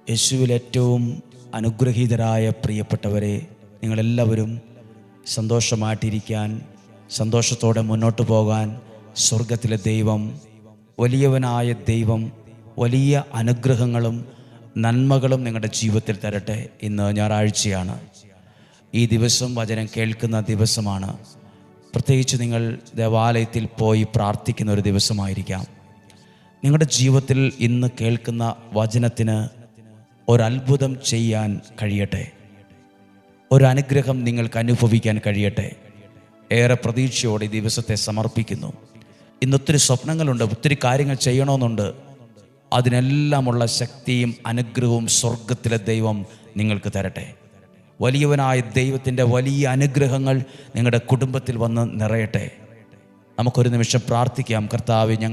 യേശുവിൽ ഏറ്റവും അനുഗ്രഹീതരായ പ്രിയപ്പെട്ടവരെ, നിങ്ങളെല്ലാവരും സന്തോഷമായിട്ടിരിക്കാൻ, സന്തോഷത്തോടെ മുന്നോട്ട് പോകാൻ സ്വർഗത്തിലെ ദൈവം, വലിയവനായ ദൈവം വലിയ അനുഗ്രഹങ്ങളും നന്മകളും നിങ്ങളുടെ ജീവിതത്തിൽ തരട്ടെ. ഇന്ന് ഞായറാഴ്ചയാണ്. ഈ ദിവസം വചനം കേൾക്കുന്ന ദിവസമാണ്. പ്രത്യേകിച്ച് നിങ്ങൾ ദേവാലയത്തിൽ പോയി പ്രാർത്ഥിക്കുന്ന ഒരു ദിവസമായിരിക്കാം. നിങ്ങളുടെ ജീവിതത്തിൽ ഇന്ന് കേൾക്കുന്ന വചനത്തിന് ഒരത്ഭുതം ചെയ്യാൻ കഴിയട്ടെ, ഒരനുഗ്രഹം നിങ്ങൾക്ക് അനുഭവിക്കാൻ കഴിയട്ടെ. ഏറെ പ്രതീക്ഷയോടെ ഈ ദിവസത്തെ സമർപ്പിക്കുന്നു. ഇന്നൊത്തിരി സ്വപ്നങ്ങളുണ്ട്, ഒത്തിരി കാര്യങ്ങൾ ചെയ്യണമെന്നുണ്ട്. അതിനെല്ലാമുള്ള ശക്തിയും അനുഗ്രഹവും സ്വർഗത്തിലെ ദൈവം നിങ്ങൾക്ക് തരട്ടെ. വലിയവനായ ദൈവത്തിൻ്റെ വലിയ അനുഗ്രഹങ്ങൾ നിങ്ങളുടെ കുടുംബത്തിൽ വന്ന് നിറയട്ടെ. നമുക്കൊരു നിമിഷം പ്രാർത്ഥിക്കാം. കർത്താവേ, ഞങ്ങൾ